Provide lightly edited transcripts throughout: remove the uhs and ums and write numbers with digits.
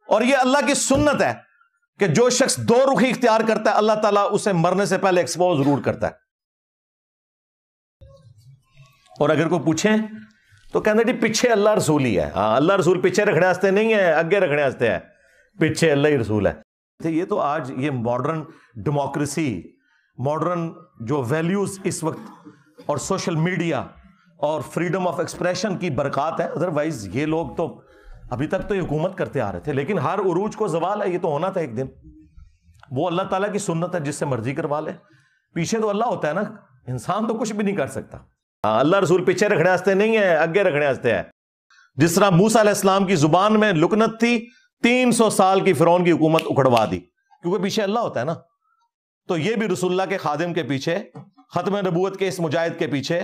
اور یہ اللہ کی سنت ہے کہ جو شخص دو رخی اختیار کرتا ہے اللہ تعالیٰ اسے مرنے سے پہلے ایکسپوز ضرور کرتا ہے. اور اگر کوئی پوچھے تو کہنا جی پیچھے اللہ رسول ہی ہے. ہاں اللہ رسول پیچھے رکھنے واسطے نہیں ہے, اگے رکھنے واسطے ہے. پیچھے اللہ ہی رسول ہے. یہ تو آج یہ ماڈرن ڈیموکریسی, ماڈرن جو ویلیوز اس وقت اور سوشل میڈیا اور فریڈم آف ایکسپریشن کی برکات ہے. ادروائز یہ لوگ تو ابھی تک تو یہ حکومت کرتے آ رہے تھے, لیکن ہر عروج کو زوال ہے. یہ تو ہونا تھا ایک دن. وہ اللہ تعالیٰ کی سنت ہے, جس سے مرضی کروا لے. پیچھے تو اللہ ہوتا ہے نا, انسان تو کچھ بھی نہیں کر سکتا. ہاں اللہ رسول پیچھے رکھنے واسطے نہیں ہے, اگے رکھنے واسطے ہے. جس طرح موسیٰ علیہ السلام کی زبان میں لکنت تھی, 300 سال کی فرعون کی حکومت اکھڑوا دی, کیونکہ پیچھے اللہ ہوتا ہے نا. تو یہ بھی رسول اللہ کے خادم کے پیچھے, ختم نبوت کے اس مجاہد کے پیچھے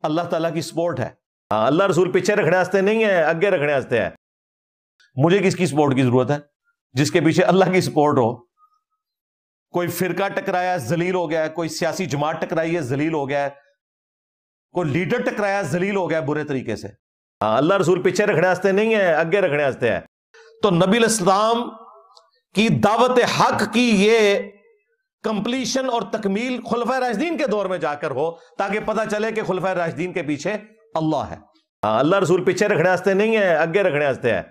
اللہ تعالیٰ کی سپورٹ ہے. ہاں اللہ رسول پیچھے رکھنے واسطے نہیں ہے, اگے رکھنے واسطے ہے. مجھے کس کی سپورٹ کی ضرورت ہے؟ جس کے پیچھے اللہ کی سپورٹ ہو. کوئی فرقہ ٹکرایا ذلیل ہو گیا ہے, کوئی سیاسی جماعت ٹکرائی ہے ذلیل ہو گیا ہے, کوئی لیڈر ٹکرایا ذلیل ہو گیا برے طریقے سے. ہاں اللہ رسول پیچھے رکھنے واسطے نہیں ہے, اگے رکھنے واسطے ہے. تو نبی علیہ السلام کی دعوت حق کی یہ کمپلیشن اور تکمیل خلفائے راشدین کے دور میں جا کر ہو, تاکہ پتہ چلے کہ خلفائے راشدین کے پیچھے اللہ ہے. ہاں اللہ رسول پیچھے رکھنے واسطے نہیں ہے, اگے رکھنے واسطے ہے.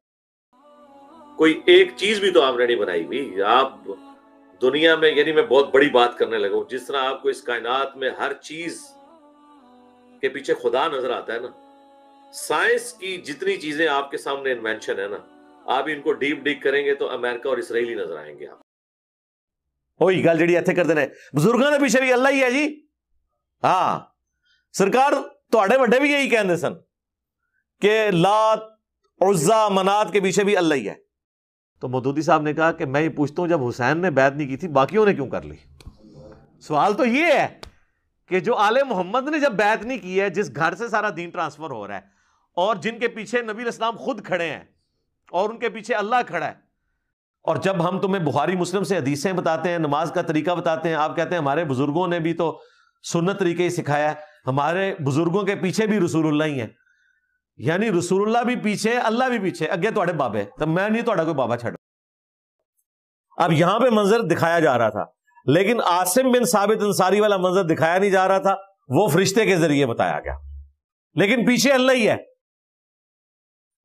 کوئی ایک چیز بھی تو آپ نے نہیں بنائی ہوئی. آپ دنیا میں, یعنی میں بہت بڑی بات کرنے لگا ہوں, جس طرح آپ کو اس کائنات میں ہر چیز کے پیچھے خدا نظر آتا ہے نا, سائنس کی جتنی چیزیں آپ کے سامنے انوینشن ہے نا, آپ ان کو ڈیپ ڈیک کریں گے تو امریکہ اور اسرائیل نظر آئیں گے آپ. وہی گل جڑی ایتھے کردے نے بزرگاں دے پیچھے بھی اللہ ہی ہے جی. ہاں سرکار تواڈے وڈے بھی یہی کہندے سن کہ لات عزا منات کے پیچھے بھی اللہ ہی ہے. تو مودودی صاحب نے کہا کہ میں یہ پوچھتا ہوں, جب حسین نے بیعت نہیں کی تھی باقیوں نے کیوں کر لی؟ سوال تو یہ ہے کہ جو آل محمد نے جب بیعت نہیں کی ہے, جس گھر سے سارا دین ٹرانسفر ہو رہا ہے, اور جن کے پیچھے نبی علیہ السلام خود کھڑے ہیں اور ان کے پیچھے اللہ کھڑا ہے, اور جب ہم تمہیں بخاری مسلم سے حدیثیں بتاتے ہیں, نماز کا طریقہ بتاتے ہیں, آپ کہتے ہیں ہمارے بزرگوں نے بھی تو سنت طریقے ہی سکھایا ہے, ہمارے بزرگوں کے پیچھے بھی رسول اللہ ہی ہیں. یعنی رسول اللہ بھی پیچھے, اللہ بھی پیچھے, اگے تواڈے بابے, تو میں نہیں تواڈا کوئی بابا چھڈ. اب یہاں پہ منظر دکھایا جا رہا تھا, لیکن عاصم بن ثابت انصاری والا منظر دکھایا نہیں جا رہا تھا, وہ فرشتے کے ذریعے بتایا گیا. لیکن پیچھے اللہ ہی ہے,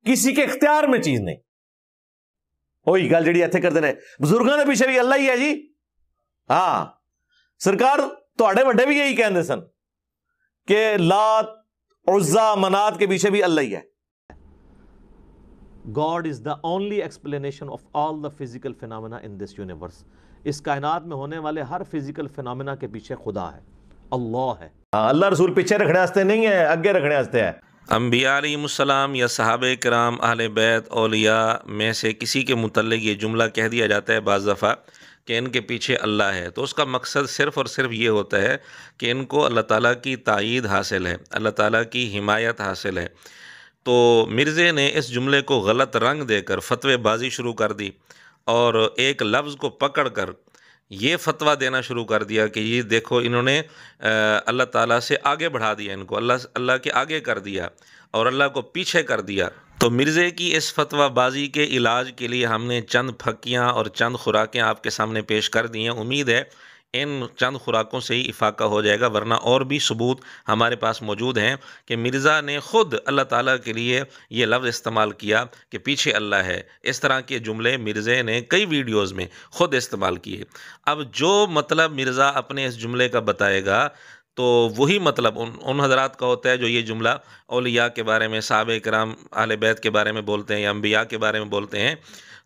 کسی کے اختیار میں چیز نہیں. وہی گل جڑی ایتھے کردے نے بزرگاں دے پیچھے بھی اللہ ہی ہے جی. ہاں سرکار تواڈے وڈے بھی یہی کہندے سن کہ لات عزا منات کے پیچھے بھی اللہ ہی ہے. God is the only explanation of all the physical phenomena in this universe. اس کائنات میں ہونے والے ہر فزیکل فینومینا کے پیچھے خدا ہے, اللہ ہے. اللہ رسول پیچھے رکھنے واسطے نہیں ہے, اگے رکھنے واسطے ہے. انبیاء علیہ السلام یا صحابہ کرام اہل بیت اولیاء میں سے کسی کے متعلق یہ جملہ کہہ دیا جاتا ہے بعض دفعہ کہ ان کے پیچھے اللہ ہے, تو اس کا مقصد صرف اور صرف یہ ہوتا ہے کہ ان کو اللہ تعالیٰ کی تائید حاصل ہے, اللہ تعالیٰ کی حمایت حاصل ہے. تو مرزے نے اس جملے کو غلط رنگ دے کر فتوے بازی شروع کر دی, اور ایک لفظ کو پکڑ کر یہ فتویٰ دینا شروع کر دیا کہ یہ دیکھو انہوں نے اللہ تعالیٰ سے آگے بڑھا دیا, ان کو اللہ کے آگے کر دیا اور اللہ کو پیچھے کر دیا. تو مرزے کی اس فتویٰ بازی کے علاج کے لیے ہم نے چند پھکیاں اور چند خوراکیں آپ کے سامنے پیش کر دی ہیں. امید ہے ان چند خوراکوں سے ہی افاقہ ہو جائے گا, ورنہ اور بھی ثبوت ہمارے پاس موجود ہیں کہ مرزا نے خود اللہ تعالیٰ کے لیے یہ لفظ استعمال کیا کہ پیچھے اللہ ہے. اس طرح کے جملے مرزے نے کئی ویڈیوز میں خود استعمال کیے. اب جو مطلب مرزا اپنے اس جملے کا بتائے گا تو وہی مطلب ان حضرات کا ہوتا ہے جو یہ جملہ اولیاء کے بارے میں, صحابہ کرام اہل بیت کے بارے میں بولتے ہیں یا انبیاء کے بارے میں بولتے ہیں.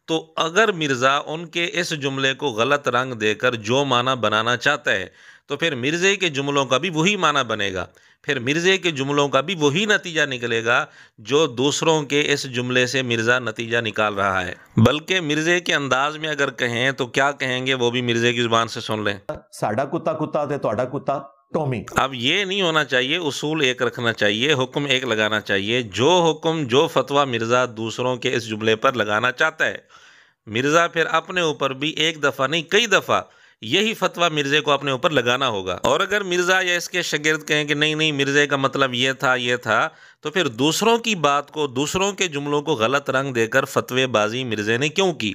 تو اگر مرزا ان کے اس جملے کو غلط رنگ دے کر جو معنی بنانا چاہتا ہے تو پھر مرزے کے جملوں کا بھی وہی معنی بنے گا, پھر مرزے کے جملوں کا بھی وہی نتیجہ نکلے گا جو دوسروں کے اس جملے سے مرزا نتیجہ نکال رہا ہے. بلکہ مرزے کے انداز میں اگر کہیں تو کیا کہیں گے وہ بھی مرزے کی زبان سے سن لیں. ساڈا کتا کتا تے تہاڈا کتا ٹومی. اب یہ نہیں ہونا چاہیے, اصول ایک رکھنا چاہیے, حکم ایک لگانا چاہیے. جو حکم جو فتویٰ مرزا دوسروں کے اس جملے پر لگانا چاہتا ہے, مرزا پھر اپنے اوپر بھی ایک دفعہ نہیں کئی دفعہ یہی فتویٰ مرزے کو اپنے اوپر لگانا ہوگا۔ اور اگر مرزا یا اس کے شاگرد کہیں کہ نہیں نہیں مرزے کا مطلب یہ تھا، تو پھر دوسروں کی بات کو، دوسروں کے جملوں کو غلط رنگ دے کر فتوے بازی مرزے نے کیوں کی؟